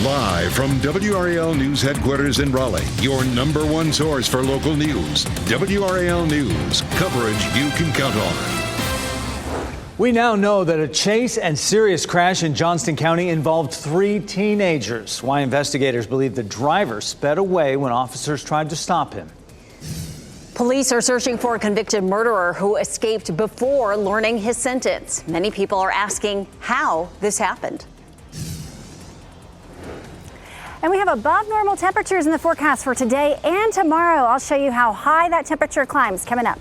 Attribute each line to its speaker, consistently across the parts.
Speaker 1: Live from WRAL News Headquarters in Raleigh, your number one source for local news. WRAL News, coverage you can count on.
Speaker 2: We now know that a chase and serious crash in Johnston County involved 3 teenagers. Why investigators believe the driver sped away when officers tried to stop him.
Speaker 3: Police are searching for a convicted murderer who escaped before learning his sentence. Many people are asking how this happened.
Speaker 4: And we have above normal temperatures in the forecast for today and tomorrow. I'll show you how high that temperature climbs coming up.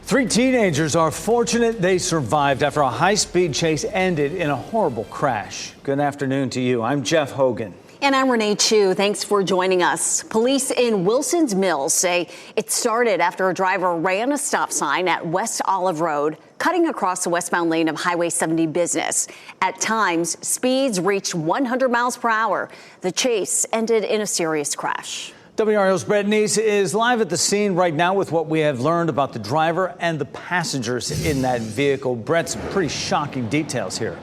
Speaker 2: 3 teenagers are fortunate they survived after a high-speed chase ended in a horrible crash. Good afternoon to you. I'm Jeff Hogan.
Speaker 3: And I'm Renee Chu. Thanks for joining us. Police in Wilson's Mills say it started after a driver ran a stop sign at West Olive Road, cutting across the westbound lane of Highway 70 Business. At times, speeds reached 100 miles per hour. The chase ended in a serious crash.
Speaker 2: WRAL's Brett Neese is live at the scene right now with what we have learned about the driver and the passengers in that vehicle. Brett, some pretty shocking details here.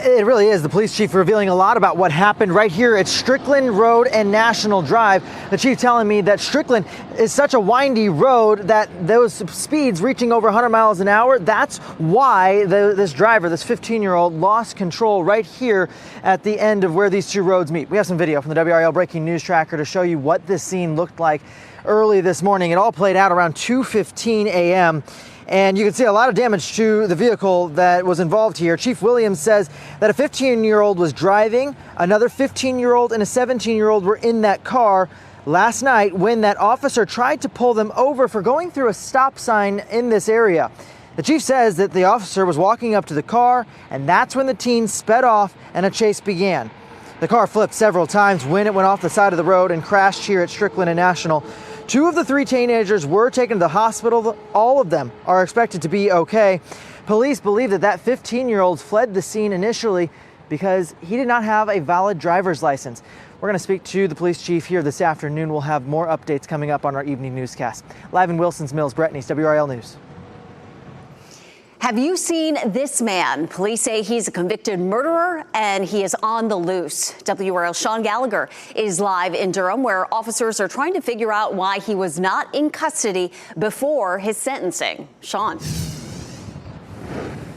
Speaker 5: It really is. The police chief revealing a lot about what happened right here at Strickland Road and National Drive. The chief telling me that Strickland is such a windy road that those speeds reaching over 100 miles an hour, that's why this driver, this 15-year-old, lost control right here at the end of where these 2 roads meet. We have some video from the WRAL Breaking News Tracker to show you what this scene looked like early this morning. It all played out around 2:15 a.m. And you can see a lot of damage to the vehicle that was involved here. Chief Williams says that a 15-year-old was driving, another 15-year-old and a 17-year-old were in that car last night when that officer tried to pull them over for going through a stop sign in this area. The chief says that the officer was walking up to the car, and that's when the teens sped off and a chase began. The car flipped several times when it went off the side of the road and crashed here at Strickland and National. 2 of the 3 teenagers were taken to the hospital. All of them are expected to be okay. Police believe that 15-year-old fled the scene initially because he did not have a valid driver's license. We're going to speak to the police chief here this afternoon. We'll have more updates coming up on our evening newscast. Live in Wilson's Mills, Brett Neese, WRAL News.
Speaker 3: Have you seen this man? Police say he's a convicted murderer and he is on the loose. WRAL's Sean Gallagher is live in Durham, where officers are trying to figure out why he was not in custody before his sentencing. Sean.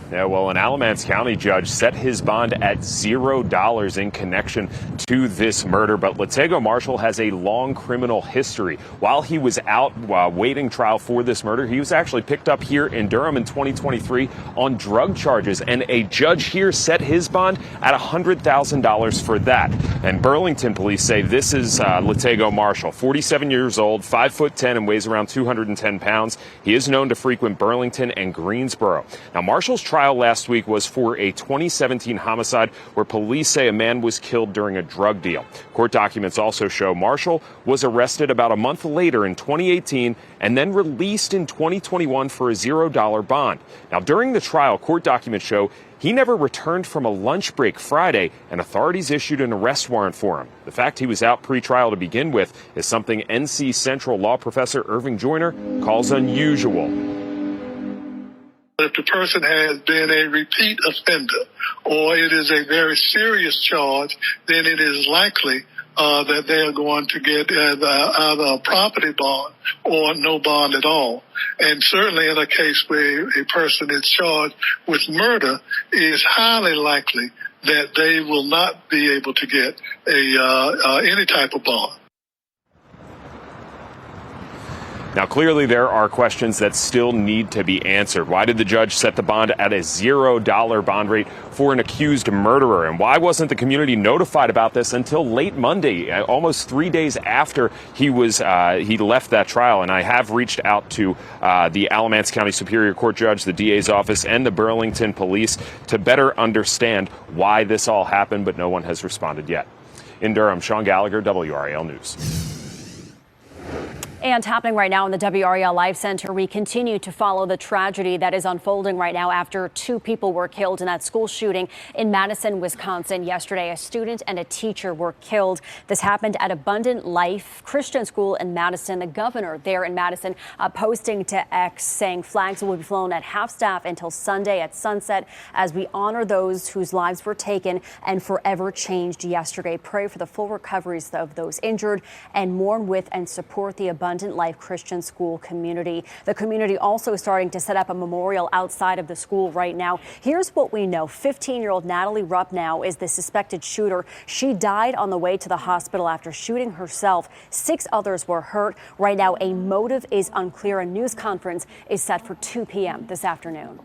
Speaker 6: Yeah, well, an Alamance County judge set his bond at $0 in connection to this murder. But Latego Marshall has a long criminal history. While he was out waiting trial for this murder, he was actually picked up here in Durham in 2023 on drug charges. And a judge here set his bond at $100,000 for that. And Burlington police say this is Latego Marshall, 47 years old, 5'10" and weighs around 210 pounds. He is known to frequent Burlington and Greensboro. Now, Marshall's trial last week was for a 2017 homicide where police say a man was killed during a drug deal. Court documents also show Marshall was arrested about a month later in 2018 and then released in 2021 for a $0 bond. Now, during the trial, court documents show he never returned from a lunch break Friday, and authorities issued an arrest warrant for him. The fact he was out pre-trial to begin with is something NC Central law professor Irving Joyner calls unusual.
Speaker 7: If the person has been a repeat offender or it is a very serious charge, then it is likely that they are going to get either a property bond or no bond at all. And certainly in a case where a person is charged with murder, it is highly likely that they will not be able to get any type of bond.
Speaker 6: Now, clearly, there are questions that still need to be answered. Why did the judge set the bond at a $0 bond rate for an accused murderer? And why wasn't the community notified about this until late Monday, almost 3 days after he left that trial? And I have reached out to the Alamance County Superior Court judge, the DA's office, and the Burlington police to better understand why this all happened, but no one has responded yet. In Durham, Sean Gallagher, WRAL News.
Speaker 8: And happening right now in the WRAL Live Center, we continue to follow the tragedy that is unfolding right now after 2 people were killed in that school shooting in Madison, Wisconsin. Yesterday, a student and a teacher were killed. This happened at Abundant Life Christian School in Madison. The governor there in Madison posting to X saying flags will be flown at half-staff until Sunday at sunset as we honor those whose lives were taken and forever changed yesterday. Pray for the full recoveries of those injured and mourn with and support the Abundant Life Christian School community. The community also starting to set up a memorial outside of the school right now. Here's what we know. 15-year-old Natalie Rupp now is the suspected shooter. She died on the way to the hospital after shooting herself. 6 others were hurt. Right now, a motive is unclear. A news conference is set for 2 p.m. this afternoon.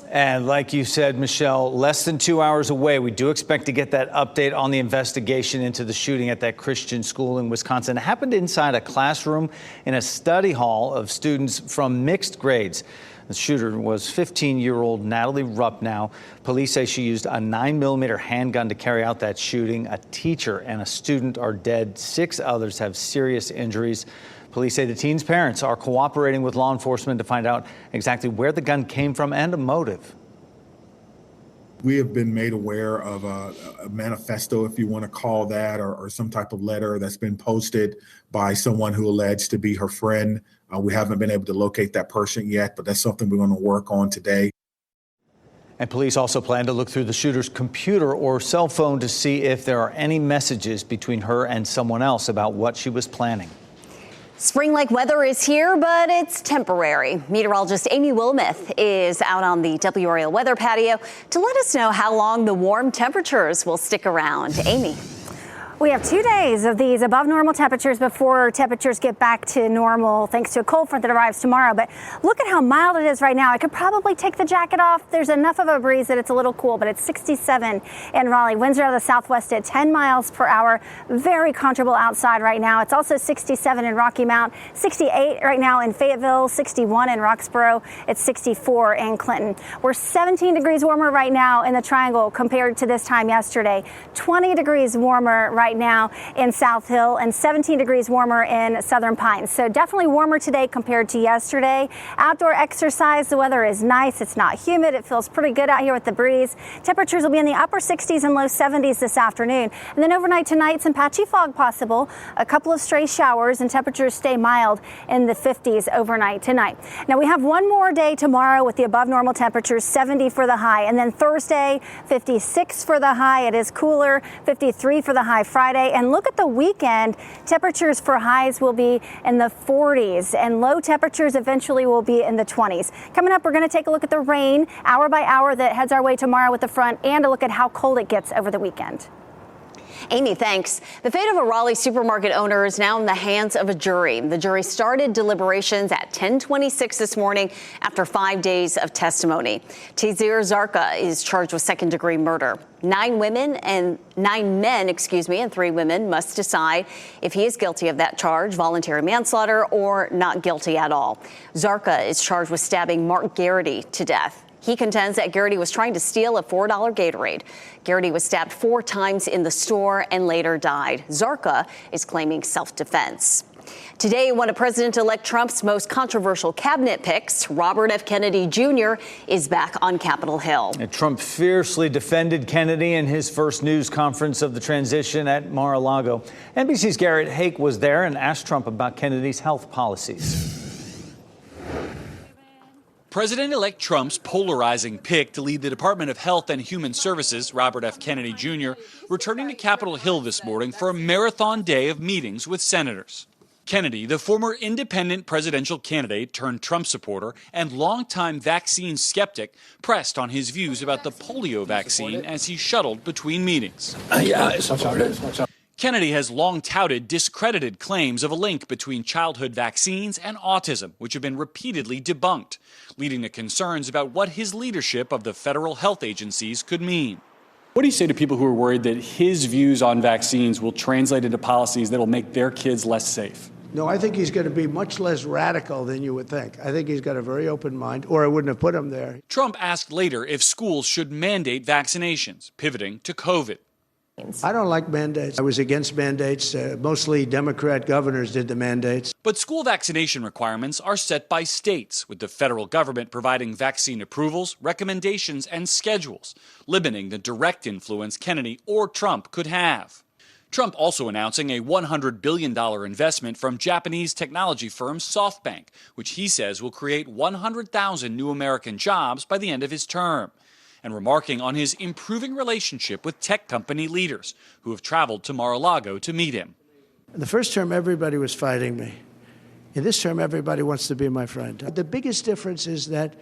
Speaker 2: And like you said, Michelle, less than 2 hours away, we do expect to get that update on the investigation into the shooting at that Christian school in Wisconsin. It happened inside a classroom in a study hall of students from mixed grades. The shooter was 15-year-old Natalie Rupp now. Police say she used a 9mm handgun to carry out that shooting. A teacher and a student are dead. 6 others have serious injuries. Police say the teen's parents are cooperating with law enforcement to find out exactly where the gun came from and a motive.
Speaker 9: We have been made aware of a manifesto, if you want to call that, or some type of letter that's been posted by someone who alleged to be her friend. We haven't been able to locate that person yet, but that's something we're going to work on today.
Speaker 2: And police also plan to look through the shooter's computer or cell phone to see if there are any messages between her and someone else about what she was planning.
Speaker 3: Spring-like weather is here, but it's temporary. Meteorologist Amy Wilmoth is out on the WRAL weather patio to let us know how long the warm temperatures will stick around. Amy.
Speaker 4: We have 2 days of these above normal temperatures before temperatures get back to normal thanks to a cold front that arrives tomorrow. But look at how mild it is right now. I could probably take the jacket off. There's enough of a breeze that it's a little cool, but it's 67 in Raleigh. Winds are out of the southwest at 10 miles per hour. Very comfortable outside right now. It's also 67 in Rocky Mount, 68 right now in Fayetteville, 61 in Roxborough. It's 64 in Clinton. We're 17 degrees warmer right now in the Triangle compared to this time yesterday. 20 degrees warmer right now in South Hill and 17 degrees warmer in Southern Pines. So definitely warmer today compared to yesterday. Outdoor exercise, the weather is nice. It's not humid. It feels pretty good out here with the breeze. Temperatures will be in the upper 60s and low 70s this afternoon. And then overnight tonight, some patchy fog possible, a couple of stray showers, and temperatures stay mild in the 50s overnight tonight. Now we have one more day tomorrow with the above normal temperatures, 70 for the high. And then Thursday, 56 for the high. It is cooler, 53 for the high Friday. And look at the weekend. Temperatures for highs will be in the 40s and low temperatures eventually will be in the 20s. Coming up, we're going to take a look at the rain hour by hour that heads our way tomorrow with the front and a look at how cold it gets over the weekend.
Speaker 3: Amy, thanks. The fate of a Raleigh supermarket owner is now in the hands of a jury. The jury started deliberations at 10:26 this morning after 5 days of testimony. Tazir Zarqa is charged with second-degree murder. 9 men, and 3 women must decide if he is guilty of that charge, voluntary manslaughter, or not guilty at all. Zarqa is charged with stabbing Mark Garrity to death. He contends that Garrity was trying to steal a $4 Gatorade. Garrity was stabbed 4 times in the store and later died. Zarqa is claiming self-defense. Today, one of President-elect Trump's most controversial cabinet picks, Robert F. Kennedy Jr., is back on Capitol Hill.
Speaker 2: And Trump fiercely defended Kennedy in his first news conference of the transition at Mar-a-Lago. NBC's Garrett Hake was there and asked Trump about Kennedy's health policies.
Speaker 10: President-elect Trump's polarizing pick to lead the Department of Health and Human Services, Robert F. Kennedy Jr., returning to Capitol Hill this morning for a marathon day of meetings with senators. Kennedy, the former independent presidential candidate turned Trump supporter and longtime vaccine skeptic, pressed on his views about the polio vaccine as he shuttled between meetings. Kennedy has long touted discredited claims of a link between childhood vaccines and autism, which have been repeatedly debunked, leading to concerns about what his leadership of the federal health agencies could mean.
Speaker 11: What do you say to people who are worried that his views on vaccines will translate into policies that will make their kids less safe?
Speaker 12: No, I think he's going to be much less radical than you would think. I think he's got a very open mind, or I wouldn't have put him there.
Speaker 10: Trump asked later if schools should mandate vaccinations, pivoting to COVID.
Speaker 12: I don't like mandates. I was against mandates. Mostly Democrat governors did the mandates.
Speaker 10: But school vaccination requirements are set by states, with the federal government providing vaccine approvals, recommendations, and schedules, limiting the direct influence Kennedy or Trump could have. Trump also announcing a $100 billion investment from Japanese technology firm SoftBank, which he says will create 100,000 new American jobs by the end of his term, and remarking on his improving relationship with tech company leaders who have traveled to Mar-a-Lago to meet him.
Speaker 12: The first term, everybody was fighting me. In this term, everybody wants to be my friend. The biggest difference is that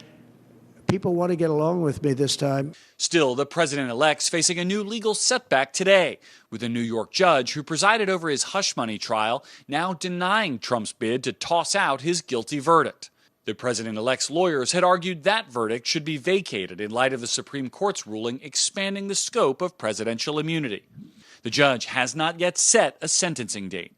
Speaker 12: people want to get along with me this time.
Speaker 10: Still, the president-elect's facing a new legal setback today, with a New York judge who presided over his hush money trial now denying Trump's bid to toss out his guilty verdict. The president-elect's lawyers had argued that verdict should be vacated in light of the Supreme Court's ruling expanding the scope of presidential immunity. The judge has not yet set a sentencing date.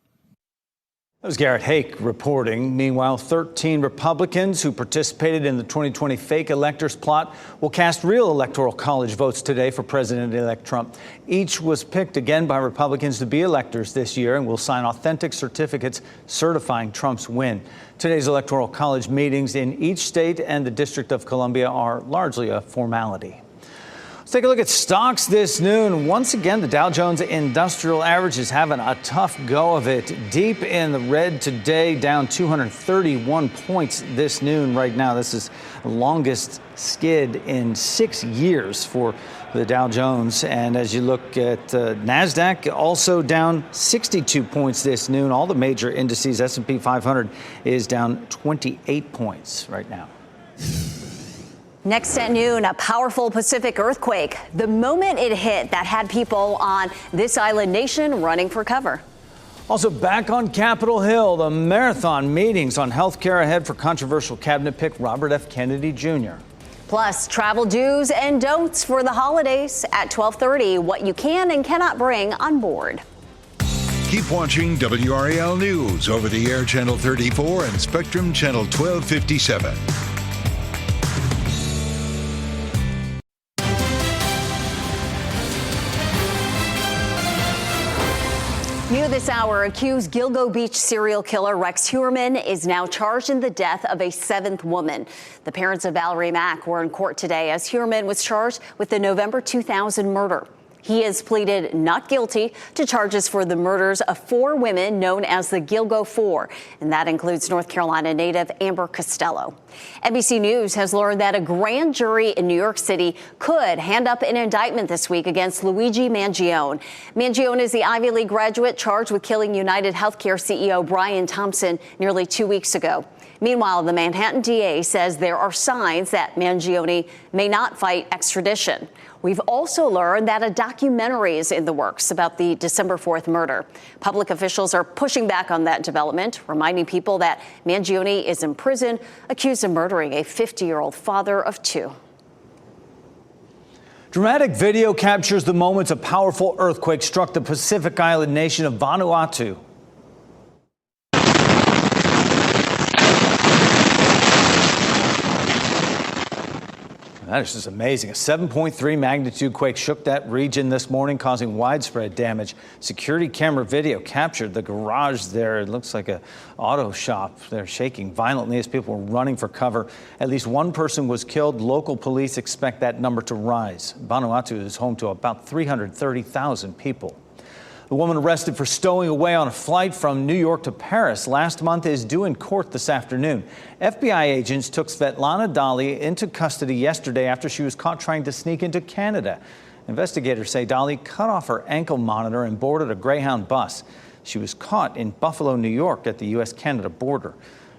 Speaker 2: That was Garrett Hake reporting. Meanwhile, 13 Republicans who participated in the 2020 fake electors plot will cast real Electoral College votes today for President-elect Trump. Each was picked again by Republicans to be electors this year and will sign authentic certificates certifying Trump's win. Today's Electoral College meetings in each state and the District of Columbia are largely a formality. Let's take a look at stocks this noon. Once again, the Dow Jones Industrial Average is having a tough go of it. Deep in the red today, down 231 points this noon right now. This is the longest skid in 6 years for the Dow Jones. And as you look at NASDAQ, also down 62 points this noon. All the major indices, S&P 500 is down 28 points right now.
Speaker 3: Next at noon, a powerful Pacific earthquake. The moment it hit, that had people on this island nation running for cover.
Speaker 2: Also back on Capitol Hill, the marathon meetings on health care ahead for controversial cabinet pick Robert F. Kennedy Jr.
Speaker 3: Plus, travel do's and don'ts for the holidays at 12:30. What you can and cannot bring on board.
Speaker 1: Keep watching WRAL News over the air Channel 34 and Spectrum Channel 1257.
Speaker 3: New this hour, accused Gilgo Beach serial killer Rex Heuermann is now charged in the death of a seventh woman. The parents of Valerie Mack were in court today as Heuermann was charged with the November 2000 murder. He has pleaded not guilty to charges for the murders of 4 women known as the Gilgo Four, and that includes North Carolina native Amber Costello. NBC News has learned that a grand jury in New York City could hand up an indictment this week against Luigi Mangione. Mangione is the Ivy League graduate charged with killing United Healthcare CEO Brian Thompson nearly 2 weeks ago. Meanwhile, the Manhattan DA says there are signs that Mangione may not fight extradition. We've also learned that a documentary is in the works about the December 4th murder. Public officials are pushing back on that development, reminding people that Mangione is in prison, accused of murdering a 50-year-old father of 2.
Speaker 2: Dramatic video captures the moments a powerful earthquake struck the Pacific island nation of Vanuatu. That is just amazing. A 7.3 magnitude quake shook that region this morning, causing widespread damage. Security camera video captured the garage there. It looks like an auto shop. They're shaking violently as people were running for cover. At least one person was killed. Local police expect that number to rise. Vanuatu is home to about 330,000 people. The woman arrested for stowing away on a flight from New York to Paris last month is due in court this afternoon. FBI agents took Svetlana Dali into custody yesterday after she was caught trying to sneak into Canada. Investigators say Dali cut off her ankle monitor and boarded a Greyhound bus. She was caught in Buffalo, New York at the U.S.-Canada border.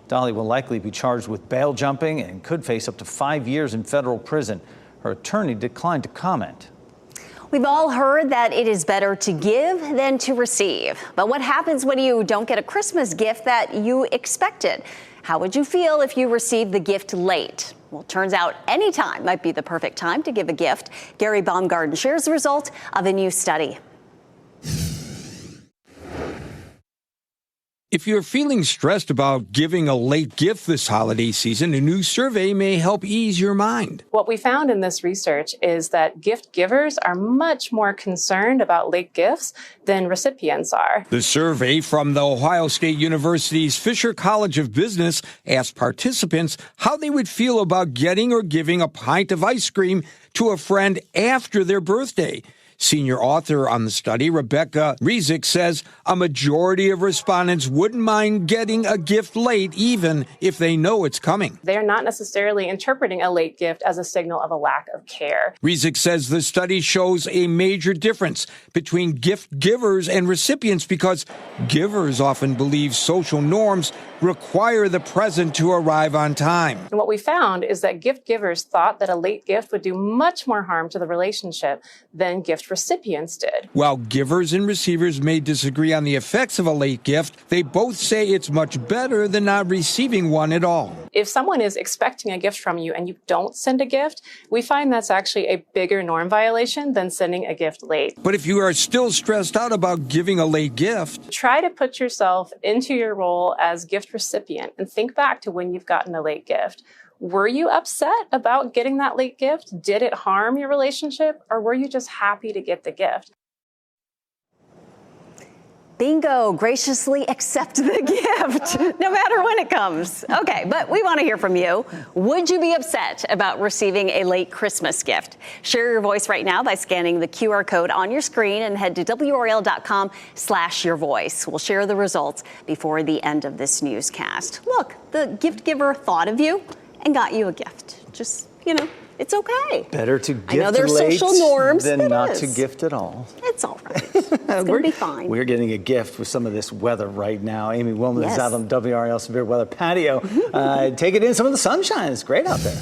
Speaker 2: Dali will likely be charged with bail jumping and could face up to 5 years in federal prison. Her attorney declined to comment.
Speaker 3: We've all heard that it is better to give than to receive. But what happens when you don't get a Christmas gift that you expected? How would you feel if you received the gift late? Well, it turns out any time might be the perfect time to give a gift. Gary Baumgarten shares the result of a new study.
Speaker 13: If you're feeling stressed about giving a late gift this holiday season, a new survey may help ease your mind.
Speaker 14: What we found in this research is that gift givers are much more concerned about late gifts than recipients are.
Speaker 13: The survey from the Ohio State University's Fisher College of Business asked participants how they would feel about getting or giving a pint of ice cream to a friend after their birthday. Senior author on the study, Rebecca Rezick, says a majority of respondents wouldn't mind getting a gift late, even if they know it's coming.
Speaker 14: They're not necessarily interpreting a late gift as a signal of a lack of care.
Speaker 13: Rezick says the study shows a major difference between gift givers and recipients because givers often believe social norms require the present to arrive on time.
Speaker 14: And what we found is that gift givers thought that a late gift would do much more harm to the relationship than gift recipients did.
Speaker 13: While givers and receivers may disagree on the effects of a late gift, they both say it's much better than not receiving one at all.
Speaker 14: If someone is expecting a gift from you and you don't send a gift, we find that's actually a bigger norm violation than sending a gift late.
Speaker 13: But if you are still stressed out about giving a late gift,
Speaker 14: try to put yourself into your role as gift recipient and think back to when you've gotten a late gift. Were you upset about getting that late gift? Did it harm your relationship, or were you just happy to get the gift?
Speaker 3: Bingo, graciously accept the gift, no matter when it comes. Okay, but we want to hear from you. Would you be upset about receiving a late Christmas gift? Share your voice right now by scanning the QR code on your screen and head to WRAL.com/yourvoice. We'll share the results before the end of this newscast. Look, the gift giver thought of you and got you a gift. Just, it's okay.
Speaker 2: Better to gift
Speaker 3: I know there's
Speaker 2: late
Speaker 3: social norms
Speaker 2: than not
Speaker 3: is.
Speaker 2: to gift at all.
Speaker 3: It's all right. It's going to be fine.
Speaker 2: We're getting a gift with some of this weather right now. Amy Willman is out on the WRAL Severe Weather patio. Taking in some of the sunshine. It's great out there.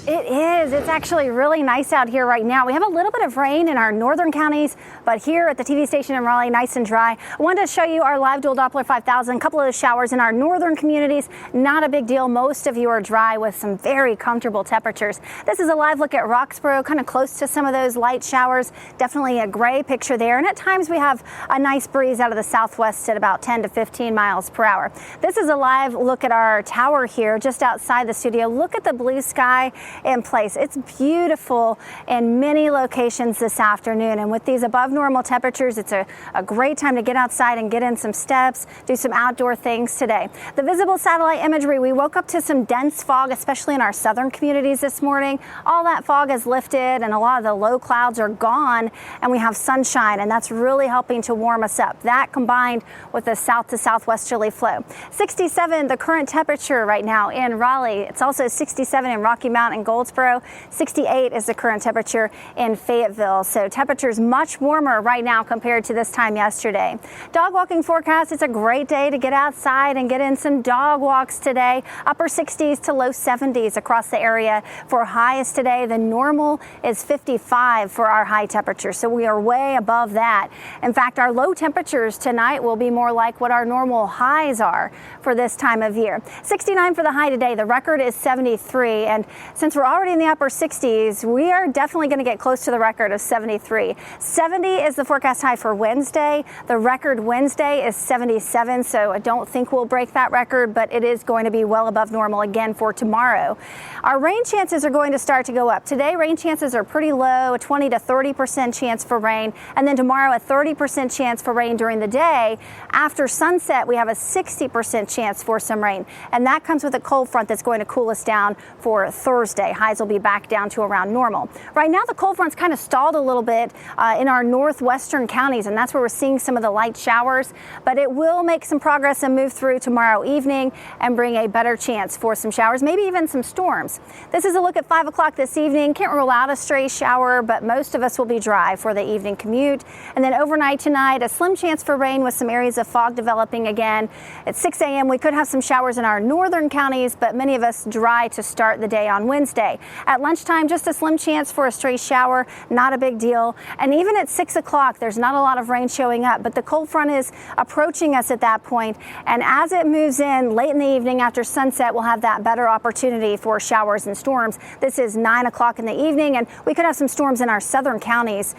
Speaker 4: It is. It's actually really nice out here right now. We have a little bit of rain in our northern counties, but here at the TV station in Raleigh, nice and dry. I wanted to show you our live dual Doppler 5000. A couple of the showers in our northern communities. Not a big deal. Most of you are dry with some very comfortable temperatures. This is a live look at Roxborough, kind of close to some of those light showers. Definitely a gray picture there. And at times we have a nice breeze out of the southwest at about 10 to 15 miles per hour. This is a live look at our tower here just outside the studio. Look at the blue sky in place. It's beautiful in many locations this afternoon, and with these above normal temperatures, it's a great time to get outside and get in some steps, do some outdoor things today. The visible satellite imagery, we woke up to some dense fog, especially in our southern communities this morning. All that fog has lifted and a lot of the low clouds are gone, and we have sunshine, and that's really helping to warm us up. That combined with the south to southwesterly flow. 67 the current temperature right now in Raleigh. It's also 67 in Rocky Mount and Goldsboro. 68 is the current temperature in Fayetteville. So temperatures much warmer right now compared to this time yesterday. Dog walking forecast. It's a great day to get outside and get in some dog walks today. Upper 60s to low 70s across the area for highs today. The normal is 55 for our high temperature. So we are way above that. In fact, our low temperatures tonight will be more like what our normal highs are for this time of year. 69 for the high today. The record is 73. And since we're already in the upper 60s, we are definitely going to get close to the record of 73. 70 is the forecast high for Wednesday. The record Wednesday is 77, so I don't think we'll break that record, but it is going to be well above normal again for tomorrow. Our rain chances are going to start to go up. Today, rain chances are pretty low, a 20 to 30% chance for rain, and then tomorrow a 30% chance for rain during the day. After sunset, we have a 60% chance for some rain, and that comes with a cold front that's going to cool us down for Thursday. Highs will be back down to around normal. Right now, the cold front's kind of stalled a little bit in our northwestern counties, and that's where we're seeing some of the light showers, but it will make some progress and move through tomorrow evening and bring a better chance for some showers, maybe even some storms. This is a look at 5 o'clock this evening. Can't rule out a stray shower, but most of us will be dry for the evening commute. And then overnight tonight, a slim chance for rain with some areas of fog developing again. At 6 a.m., we could have some showers in our northern counties, but many of us dry to start the day on Wednesday. Wednesday. At lunchtime, just a slim chance for a stray shower, not a big deal. And even at 6 o'clock, there's not a lot of rain showing up, but the cold front is approaching us at that point. And as it moves in late in the evening after sunset, we'll have that better opportunity for showers and storms. This is 9 o'clock in the evening, and we could have some storms in our southern counties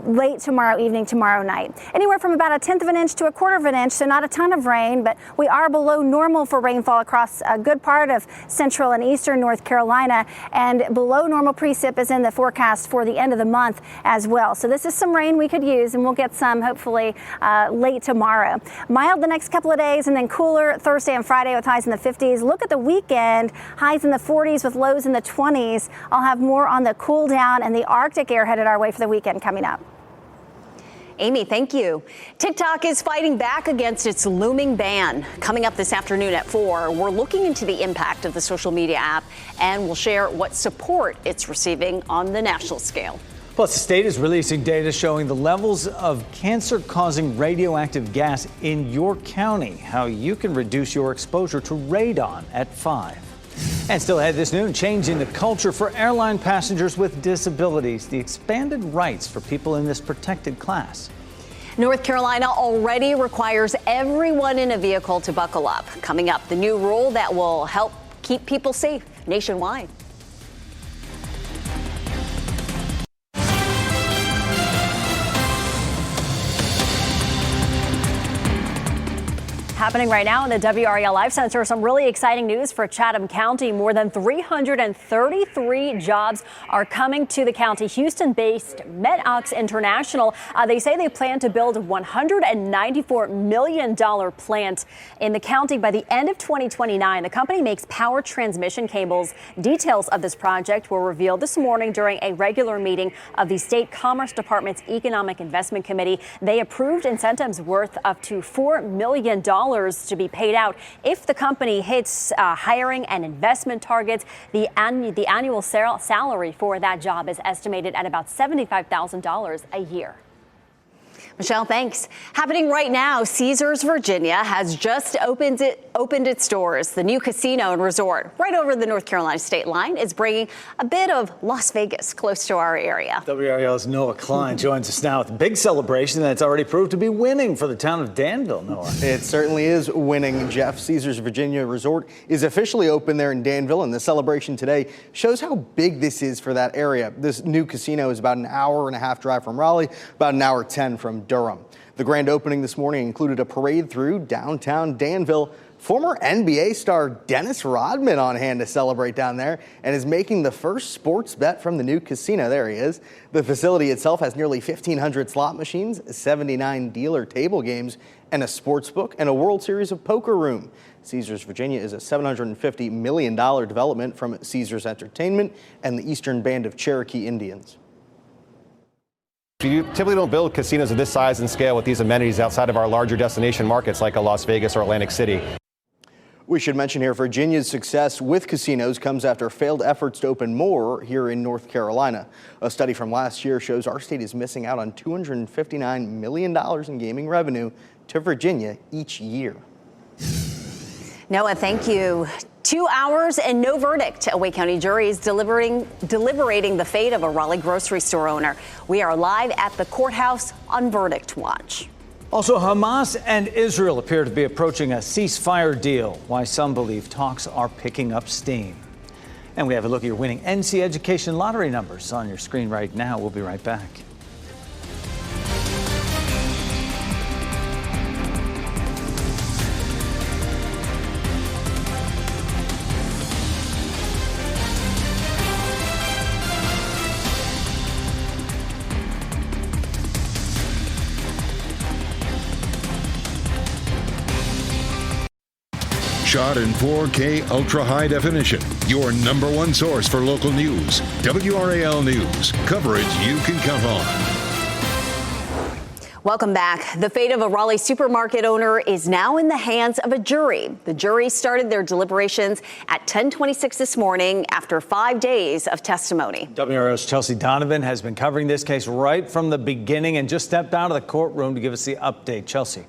Speaker 4: late tomorrow evening, tomorrow night. Anywhere from about 1/10 of an inch to 1/4 of an inch, so not a ton of rain, but we are below normal for rainfall across a good part of central and eastern North Carolina, and below normal precip is in the forecast for the end of the month as well. So this is some rain we could use, and we'll get some hopefully late tomorrow. Mild the next couple of days, and then cooler Thursday and Friday with highs in the 50s. Look at the weekend, highs in the 40s with lows in the 20s. I'll have more on the cool down and the Arctic air headed our way for the weekend coming up.
Speaker 3: Amy, thank you. TikTok is fighting back against its looming ban. Coming up this afternoon at 4, we're looking into the impact of the social media app, and we'll share what support it's receiving on the national scale.
Speaker 2: Plus, the state is releasing data showing the levels of cancer-causing radioactive gas in your county, how you can reduce your exposure to radon at 5. And still ahead this noon, changing the culture for airline passengers with disabilities, the expanded rights for people in this protected class.
Speaker 3: North Carolina already requires everyone in a vehicle to buckle up. Coming up, the new rule that will help keep people safe nationwide.
Speaker 8: Happening right now in the WRAL Life Center, some really exciting news for Chatham County. More than 333 jobs are coming to the county. Houston-based MedOx International, they say they plan to build a $194 million plant in the county by the end of 2029. The company makes power transmission cables. Details of this project were revealed this morning during a regular meeting of the State Commerce Department's Economic Investment Committee. They approved incentives worth up to $4 million to be paid out if the company hits hiring and investment targets. The annual salary for that job is estimated at about $75,000 a year.
Speaker 3: Michelle, thanks. Happening right now, Caesars Virginia has just opened its doors. The new casino and resort right over the North Carolina state line is bringing a bit of Las Vegas close to our area.
Speaker 2: WRAL's Noah Klein joins us now with a big celebration that's already proved to be winning for the town of Danville. Noah.
Speaker 15: It certainly is winning, Jeff. Caesars Virginia Resort is officially open there in Danville, and the celebration today shows how big this is for that area. This new casino is about an hour-and-a-half drive from Raleigh, about an hour 10 from Durham. The grand opening this morning included a parade through downtown Danville. Former NBA star Dennis Rodman on hand to celebrate down there and is making the first sports bet from the new casino. There he is. The facility itself has nearly 1,500 slot machines, 79 dealer table games, and a sports book and a World Series of Poker room. Caesars Virginia is a $750 million development from Caesars Entertainment and the Eastern Band of Cherokee Indians.
Speaker 16: You typically don't build casinos of this size and scale with these amenities outside of our larger destination markets like a Las Vegas or Atlantic City.
Speaker 15: We should mention here Virginia's success with casinos comes after failed efforts to open more here in North Carolina. A study from last year shows our state is missing out on $259 million in gaming revenue to Virginia each year.
Speaker 3: Noah, thank you. 2 hours and no verdict. A Wake County jury is deliberating the fate of a Raleigh grocery store owner. We are live at the courthouse on Verdict Watch.
Speaker 2: Also, Hamas and Israel appear to be approaching a ceasefire deal, why some believe talks are picking up steam. And we have a look at your winning NC Education lottery numbers on your screen right now. We'll be right back.
Speaker 1: Shot in 4K ultra high definition. Your number one source for local news. WRAL News. Coverage you can count on.
Speaker 3: Welcome back. The fate of a Raleigh supermarket owner is now in the hands of a jury. The jury started their deliberations at 10:26 this morning after 5 days of testimony.
Speaker 2: WRAL's Chelsea Donovan has been covering this case right from the beginning and just stepped out of the courtroom to give us the update. Chelsea.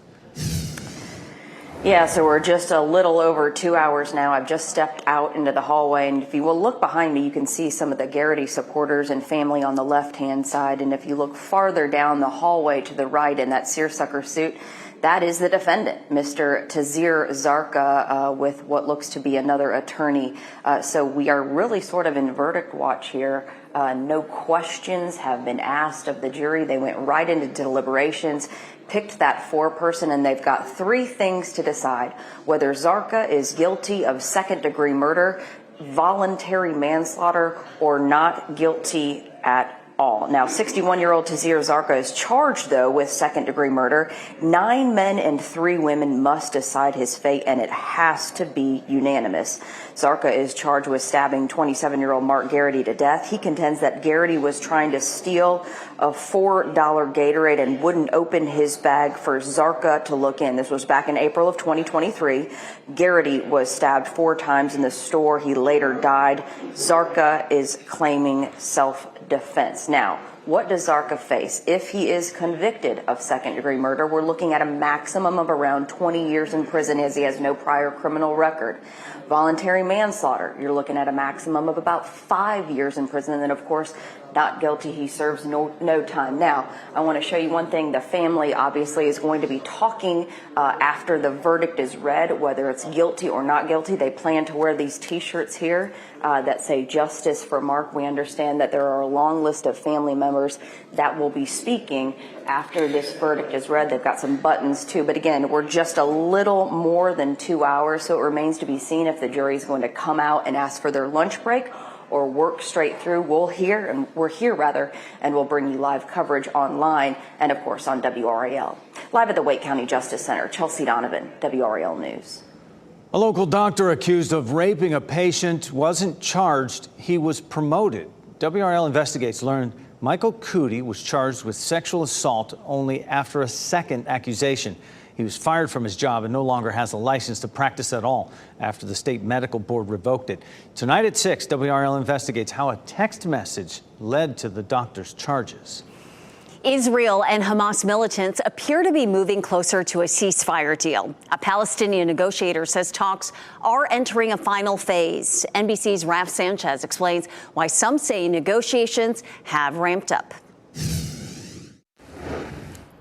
Speaker 17: Yeah, so we're just a little over 2 hours now. I've just stepped out into the hallway, and if you will look behind me, you can see some of the Garrity supporters and family on the left-hand side. And if you look farther down the hallway to the right in that seersucker suit, that is the defendant, Mr. Tazir Zarqa, with what looks to be another attorney. So we are really sort of in verdict watch here. No questions have been asked of the jury. They went right into deliberations, picked that foreperson, and they've got three things to decide: whether Zarqa is guilty of second-degree murder, voluntary manslaughter, or not guilty at all. Now, 61-year-old Tazir Zarqa is charged, though, with second-degree murder. 9 men and 3 women must decide his fate, and it has to be unanimous. Zarqa is charged with stabbing 27-year-old Mark Garrity to death. He contends that Garrity was trying to steal a $4 Gatorade and wouldn't open his bag for Zarqa to look in. This was back in April of 2023. Garrity was stabbed 4 times in the store. He later died. Zarqa is claiming self-defense. Now, what does Zarqa face? If he is convicted of second-degree murder, we're looking at a maximum of around 20 years in prison, as he has no prior criminal record. Voluntary manslaughter, you're looking at a maximum of about 5 years in prison. And then, of course, not guilty, he serves no time. Now, I want to show you one thing. The family obviously is going to be talking after the verdict is read, whether it's guilty or not guilty. They plan to wear these T-shirts here that say "Justice for Mark." We understand that there are a long list of family members that will be speaking after this verdict is read. They've got some buttons too. But again, we're just a little more than 2 hours, so it remains to be seen if the jury is going to come out and ask for their lunch break or work straight through. We're here, and we'll bring you live coverage online and, of course, on WRAL. Live at the Wake County Justice Center, Chelsea Donovan, WRAL News.
Speaker 2: A local doctor accused of raping a patient wasn't charged. He was promoted. WRAL Investigates learned Michael Cootie was charged with sexual assault only after a second accusation. He was fired from his job and no longer has a license to practice at all after the state medical board revoked it. Tonight at 6, WRAL investigates how a text message led to the doctor's charges.
Speaker 3: Israel and Hamas militants appear to be moving closer to a ceasefire deal. A Palestinian negotiator says talks are entering a final phase. NBC's Raf Sanchez explains why some say negotiations have ramped up.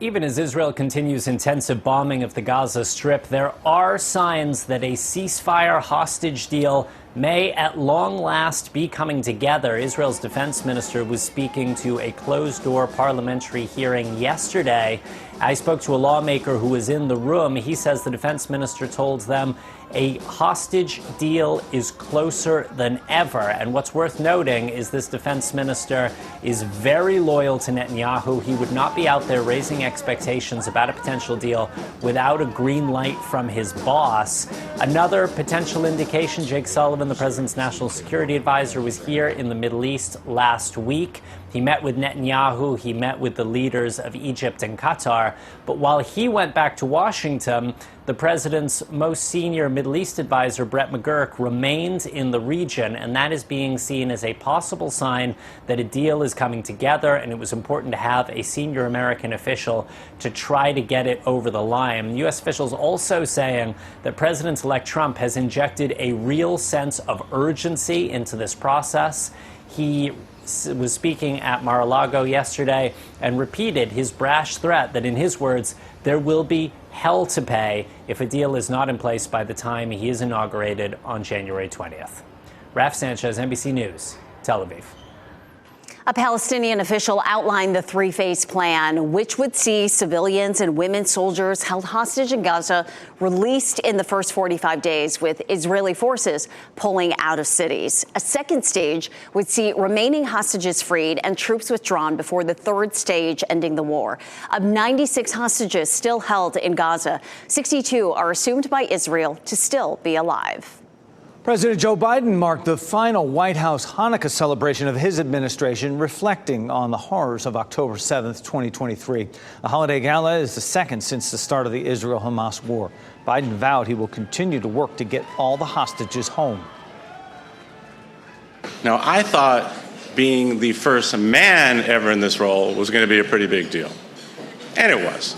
Speaker 18: Even as Israel continues intensive bombing of the Gaza Strip, there are signs that a ceasefire hostage deal may at long last be coming together. Israel's defense minister was speaking to a closed-door parliamentary hearing yesterday. I spoke to a lawmaker who was in the room. He says the defense minister told them a hostage deal is closer than ever. And what's worth noting is this defense minister is very loyal to Netanyahu. He would not be out there raising expectations about a potential deal without a green light from his boss. Another potential indication, Jake Sullivan, the president's national security advisor, was here in the Middle East last week. He met with Netanyahu. He met with the leaders of Egypt and Qatar. But while he went back to Washington, the president's most senior Middle East advisor, Brett McGurk, remains in the region, and that is being seen as a possible sign that a deal is coming together, and it was important to have a senior American official to try to get it over the line. U.S. officials also saying that President-elect Trump has injected a real sense of urgency into this process. He was speaking at Mar-a-Lago yesterday and repeated his brash threat that, in his words, there will be hell to pay if a deal is not in place by the time he is inaugurated on January 20th. Raf Sanchez, NBC News, Tel Aviv.
Speaker 3: A Palestinian official outlined the three-phase plan, which would see civilians and women soldiers held hostage in Gaza released in the first 45 days, with Israeli forces pulling out of cities. A second stage would see remaining hostages freed and troops withdrawn before the third stage, ending the war. Of 96 hostages still held in Gaza, 62 are assumed by Israel to still be alive.
Speaker 2: President Joe Biden marked the final White House Hanukkah celebration of his administration, reflecting on the horrors of October 7th, 2023. The holiday gala is the second since the start of the Israel-Hamas war. Biden vowed he will continue to work to get all the hostages home.
Speaker 19: Now, I thought being the first man ever in this role was going to be a pretty big deal. And it was.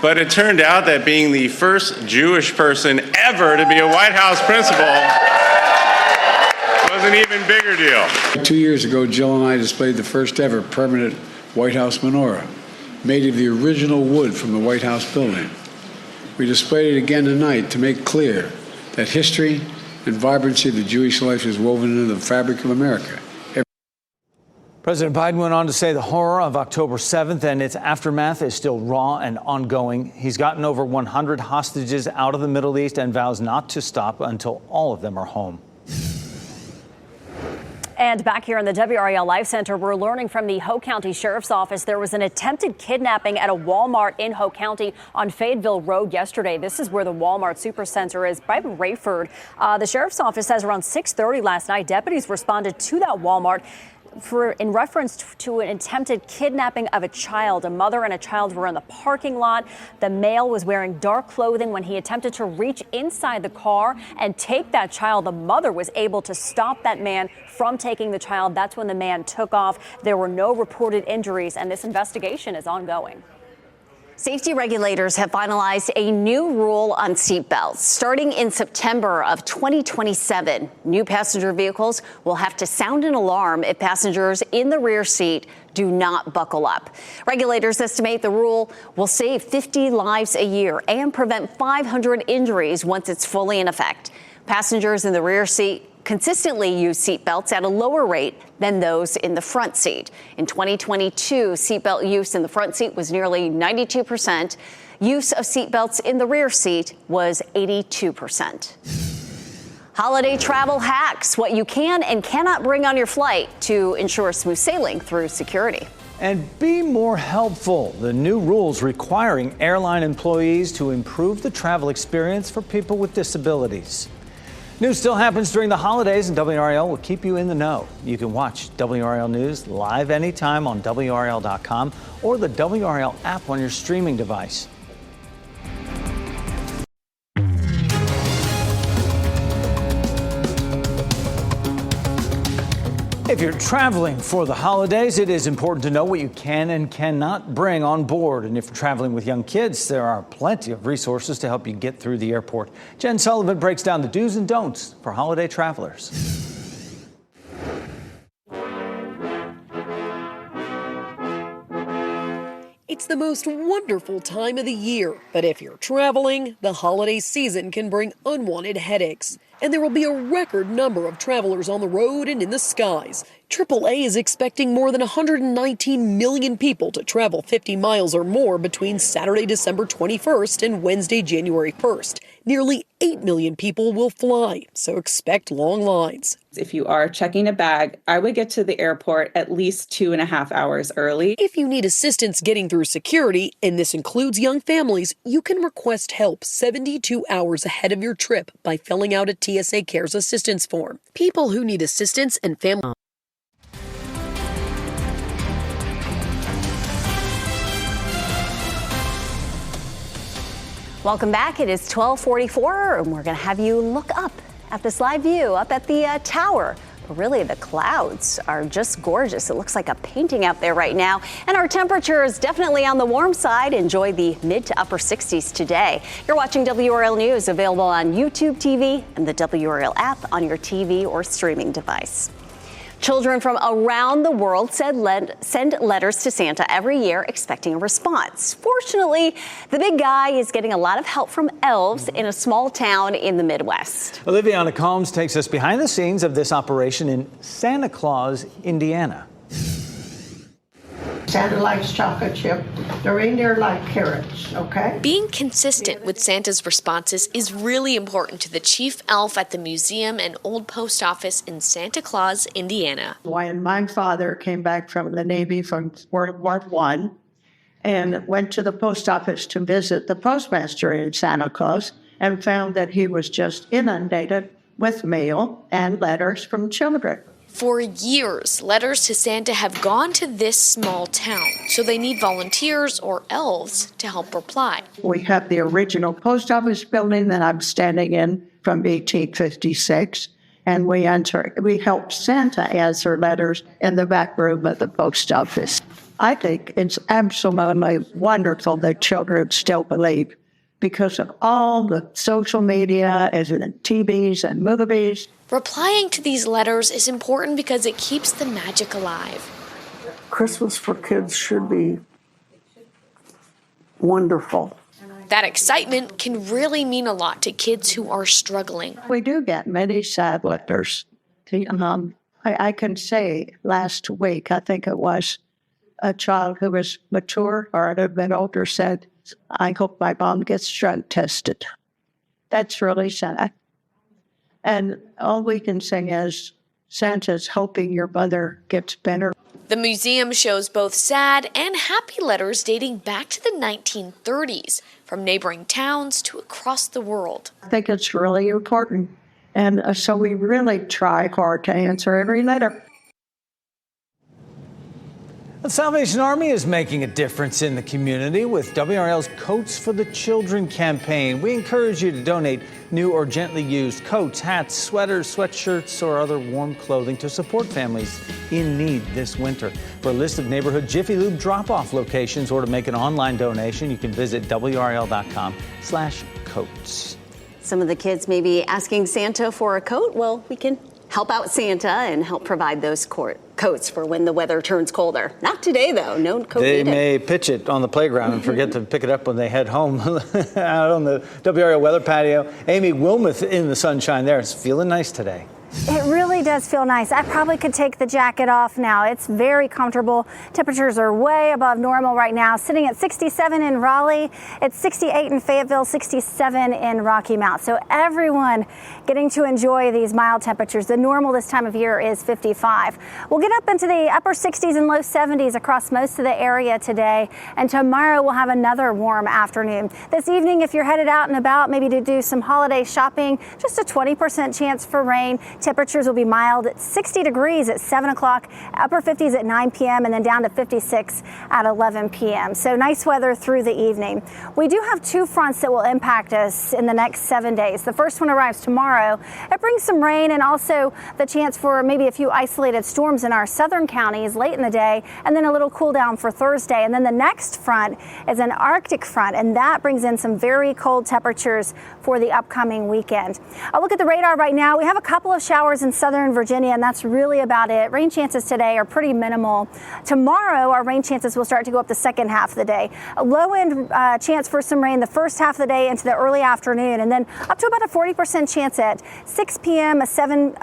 Speaker 19: But it turned out that being the first Jewish person ever to be a White House principal was an even bigger deal.
Speaker 20: 2 years ago, Jill and I displayed the first ever permanent White House menorah, made of the original wood from the White House building. We displayed it again tonight to make clear that history and vibrancy of the Jewish life is woven into the fabric of America.
Speaker 2: President Biden went on to say the horror of October 7th and its aftermath is still raw and ongoing. He's gotten over 100 hostages out of the Middle East and vows not to stop until all of them are home.
Speaker 8: And back here in the WRAL Life Center, we're learning from the Hope County Sheriff's Office there was an attempted kidnapping at a Walmart in Hope County on Fayetteville Road yesterday. This is where the Walmart Supercenter is by Rayford. The Sheriff's Office says around 6:30 last night, deputies responded to that Walmart in reference to an attempted kidnapping of a child. A mother and a child were in the parking lot. The male was wearing dark clothing when he attempted to reach inside the car and take that child. The mother was able to stop that man from taking the child. That's when the man took off. There were no reported injuries, and this investigation is ongoing.
Speaker 3: Safety regulators have finalized a new rule on seatbelts. Starting in September of 2027, new passenger vehicles will have to sound an alarm if passengers in the rear seat do not buckle up. Regulators estimate the rule will save 50 lives a year and prevent 500 injuries once it's fully in effect. Passengers in the rear seat consistently use seatbelts at a lower rate than those in the front seat. In 2022, seatbelt use in the front seat was nearly 92%. Use of seatbelts in the rear seat was 82%. Holiday travel hacks, what you can and cannot bring on your flight to ensure smooth sailing through security.
Speaker 2: And be more helpful. The new rules requiring airline employees to improve the travel experience for people with disabilities. News still happens during the holidays, and WRAL will keep you in the know. You can watch WRAL News live anytime on WRAL.com or the WRAL app on your streaming device. If you're traveling for the holidays, it is important to know what you can and cannot bring on board. And if you're traveling with young kids, there are plenty of resources to help you get through the airport. Jen Sullivan breaks down the do's and don'ts for holiday travelers.
Speaker 21: It's the most wonderful time of the year, but if you're traveling, the holiday season can bring unwanted headaches. And there will be a record number of travelers on the road and in the skies. AAA is expecting more than 119 million people to travel 50 miles or more between Saturday, December 21st and Wednesday, January 1st. Nearly 8 million people will fly, so expect long lines.
Speaker 22: If you are checking a bag, I would get to the airport at least 2.5 hours early.
Speaker 21: If you need assistance getting through security, and this includes young families, you can request help 72 hours ahead of your trip by filling out a TSA Cares assistance form. People who need assistance and family.
Speaker 3: Welcome back. It is 12:44, and we're going to have you look up at this live view up at the tower. But really, the clouds are just gorgeous. It looks like a painting out there right now. And our temperature is definitely on the warm side. Enjoy the mid to upper 60s today. You're watching WRAL News, available on YouTube TV and the WRAL app on your TV or streaming device. Children from around the world send letters to Santa every year expecting a response. Fortunately, the big guy is getting a lot of help from elves in a small town in the Midwest.
Speaker 2: Oliviana Combs takes us behind the scenes of this operation in Santa Claus, Indiana.
Speaker 23: Santa likes chocolate chip. The reindeer like carrots, okay?
Speaker 24: Being consistent with Santa's responses is really important to the chief elf at the museum and old post office in Santa Claus, Indiana.
Speaker 23: When my father came back from the Navy from World War I and went to the post office to visit the postmaster in Santa Claus and found that he was just inundated with mail and letters from children.
Speaker 24: For years, letters to Santa have gone to this small town, so they need volunteers or elves to help reply.
Speaker 23: We have the original post office building that I'm standing in from 1856, and we help Santa answer letters in the back room of the post office. I think it's absolutely wonderful that children still believe because of all the social media and TVs and movies.
Speaker 24: Replying to these letters is important because it keeps the magic alive.
Speaker 23: Christmas for kids should be wonderful.
Speaker 24: That excitement can really mean a lot to kids who are struggling.
Speaker 23: We do get many sad letters. I can say last week, I think it was, a child who was mature or a bit older said, I hope my mom gets drug tested. That's really sad. And all we can say is, Santa's hoping your mother gets better.
Speaker 24: The museum shows both sad and happy letters dating back to the 1930s, from neighboring towns to across the world.
Speaker 23: I think it's really important. And so we really try hard to answer every letter.
Speaker 2: The Salvation Army is making a difference in the community with WRAL's Coats for the Children campaign. We encourage you to donate new or gently used coats, hats, sweaters, sweatshirts, or other warm clothing to support families in need this winter. For a list of neighborhood Jiffy Lube drop-off locations or to make an online donation, you can visit WRAL.com/coats.
Speaker 3: Some of the kids may be asking Santa for a coat. Well, we can help out Santa and help provide those coats for when the weather turns colder. Not today, though. No coat
Speaker 2: They
Speaker 3: needed.
Speaker 2: may pitch it on the playground and forget to pick it up when they head home. Out on the WRAL weather patio, Amy Wilmoth in the sunshine there. It's feeling nice today.
Speaker 4: It really does feel nice. I probably could take the jacket off now. It's very comfortable. Temperatures are way above normal right now, sitting at 67 in Raleigh. It's 68 in Fayetteville, 67 in Rocky Mount. So everyone getting to enjoy these mild temperatures. The normal this time of year is 55. We'll get up into the upper 60s and low 70s across most of the area today. And tomorrow we'll have another warm afternoon. This evening, if you're headed out and about, maybe to do some holiday shopping, just a 20% chance for rain. Temperatures will be mild at 60 degrees at 7 o'clock, upper 50s at 9 p.m., and then down to 56 at 11 p.m. So nice weather through the evening. We do have two fronts that will impact us in the next 7 days. The first one arrives tomorrow. It brings some rain and also the chance for maybe a few isolated storms in our southern counties late in the day, and then a little cool down for Thursday. And then the next front is an Arctic front, and that brings in some very cold temperatures for the upcoming weekend. I'll look at the radar right now. We have a couple of showers in southern Virginia, and that's really about it. Rain chances today are pretty minimal. Tomorrow, our rain chances will start to go up the second half of the day. A low-end chance for some rain the first half of the day into the early afternoon, and then up to about a 40% chance at 6 p.m., 7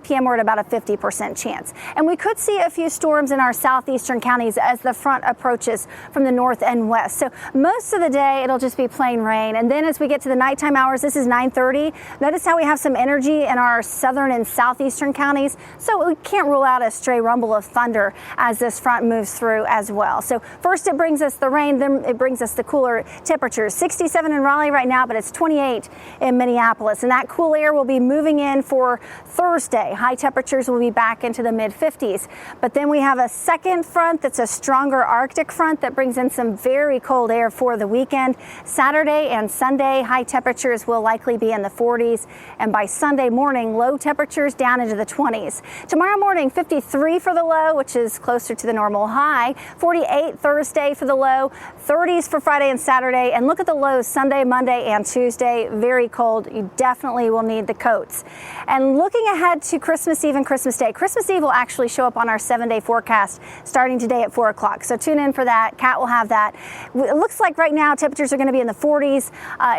Speaker 4: p.m., or at about a 50% chance. And we could see a few storms in our southeastern counties as the front approaches from the north and west. So most of the day, it'll just be plain rain. And then as we get to the nighttime hours, this is 9:30. Notice how we have some energy in our southern and southeastern counties, so we can't rule out a stray rumble of thunder as this front moves through as well. So first it brings us the rain, then it brings us the cooler temperatures. 67 in Raleigh right now, but it's 28 in Minneapolis, and that cool air will be moving in for Thursday. High temperatures will be back into the mid-50s, but then we have a second front that's a stronger Arctic front that brings in some very cold air for the weekend. Saturday and Sunday, high temperatures will likely be in the 40s, and by Sunday morning, low temperatures down into the 20s. Tomorrow morning, 53 for the low, which is closer to the normal high. 48 Thursday for the low, 30s for Friday and Saturday. And look at the lows Sunday, Monday, and Tuesday. Very cold. You definitely will need the coats. And looking ahead to Christmas Eve and Christmas Day, Christmas Eve will actually show up on our 7-day forecast starting today at 4 o'clock. So tune in for that. Kat will have that. It looks like right now temperatures are going to be in the 40s.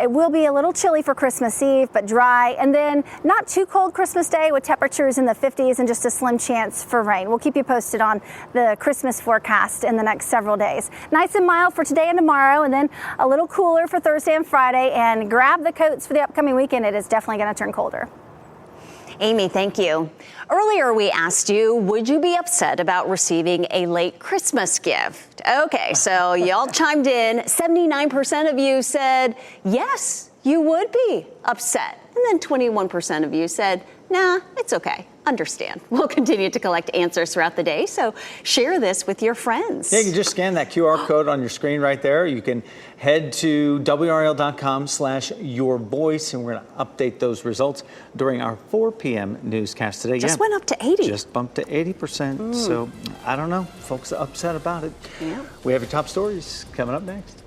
Speaker 4: It will be a little chilly for Christmas Eve, but dry. And then not too cold Christmas Day with temperatures in the 50s and just a slim chance for rain. We'll keep you posted on the Christmas forecast in the next several days. Nice and mild for today and tomorrow, and then a little cooler for Thursday and Friday. And grab the coats for the upcoming weekend. It is definitely going to turn colder.
Speaker 3: Amy, thank you. Earlier, we asked you, would you be upset about receiving a late Christmas gift? Okay, so y'all chimed in. 79% of you said, yes, you would be upset. And then 21% of you said, nah, it's okay. understand. We'll continue to collect answers throughout the day, so share this with your friends.
Speaker 2: Yeah, you can just scan that QR code on your screen right there. You can head to WRAL.com/yourvoice, and we're going to update those results during our 4 p.m. newscast today.
Speaker 3: Just went up to 80.
Speaker 2: Just bumped to 80%. So I don't know. Folks are upset about it.
Speaker 3: Yeah.
Speaker 2: We have your top stories coming up next.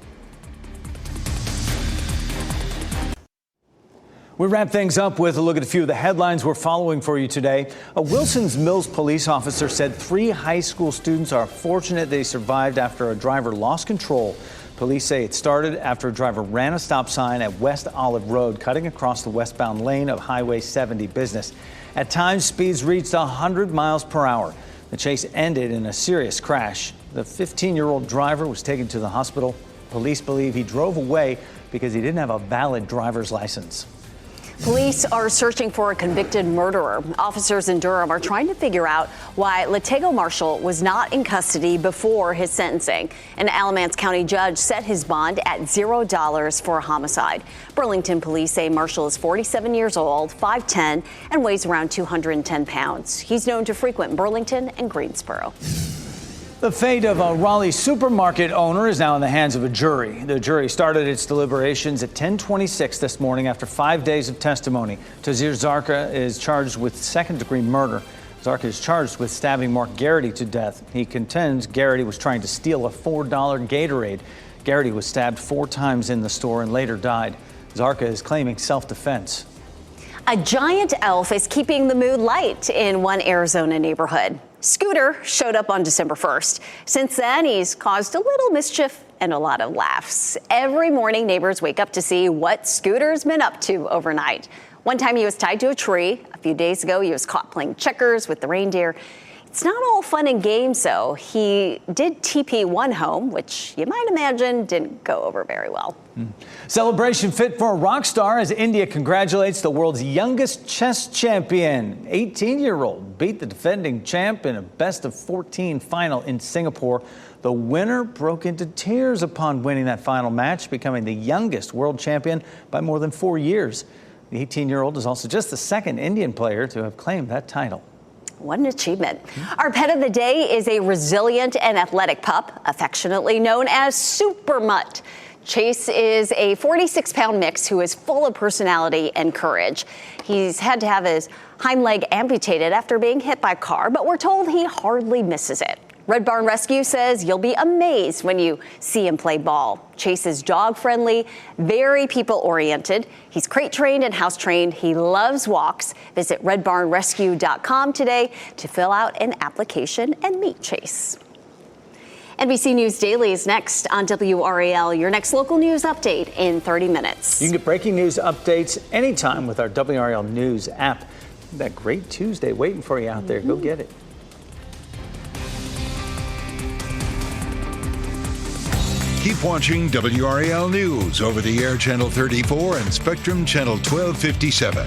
Speaker 2: We wrap things up with a look at a few of the headlines we're following for you today. A Wilson's Mills police officer said 3 high school students are fortunate they survived after a driver lost control. Police say it started after a driver ran a stop sign at West Olive Road, cutting across the westbound lane of Highway 70 business. At times, speeds reached 100 miles per hour. The chase ended in a serious crash. The 15-year-old driver was taken to the hospital. Police believe he drove away because he didn't have a valid driver's license.
Speaker 3: Police are searching for a convicted murderer. Officers in Durham are trying to figure out why Latego Marshall was not in custody before his sentencing. An Alamance County judge set his bond at $0 for a homicide. Burlington police say Marshall is 47 years old, 5'10", and weighs around 210 pounds. He's known to frequent Burlington and Greensboro.
Speaker 2: The fate of a Raleigh supermarket owner is now in the hands of a jury. The jury started its deliberations at 10:26 this morning after 5 days of testimony. Tazir Zarka is charged with second-degree murder. Zarka is charged with stabbing Mark Garrity to death. He contends Garrity was trying to steal a $4 Gatorade. Garrity was stabbed 4 times in the store and later died. Zarka is claiming self-defense.
Speaker 3: A giant elf is keeping the mood light in one Arizona neighborhood. Scooter showed up on December 1st. Since then, he's caused a little mischief and a lot of laughs. Every morning, neighbors wake up to see what Scooter's been up to overnight. One time he was tied to a tree. A few days ago, he was caught playing checkers with the reindeer. It's not all fun and games, though. He did TP one home, which you might imagine didn't go over very well.
Speaker 2: Celebration fit for a rock star as India congratulates the world's youngest chess champion. 18-year-old beat the defending champ in a best-of-14 final in Singapore. The winner broke into tears upon winning that final match, becoming the youngest world champion by more than 4 years. The 18-year-old is also just the second Indian player to have claimed that title.
Speaker 3: What an achievement. Our pet of the day is a resilient and athletic pup, affectionately known as Super Mutt. Chase is a 46-pound mix who is full of personality and courage. He's had to have his hind leg amputated after being hit by a car, but we're told he hardly misses it. Red Barn Rescue says you'll be amazed when you see him play ball. Chase is dog-friendly, very people-oriented. He's crate-trained and house-trained. He loves walks. Visit redbarnrescue.com today to fill out an application and meet Chase. NBC News Daily is next on WRAL, your next local news update in 30 minutes.
Speaker 2: You can get breaking news updates anytime with our WRAL News app. That great Tuesday waiting for you out there. Go get it.
Speaker 1: Keep watching WRAL News over the air Channel 34 and Spectrum Channel 1257.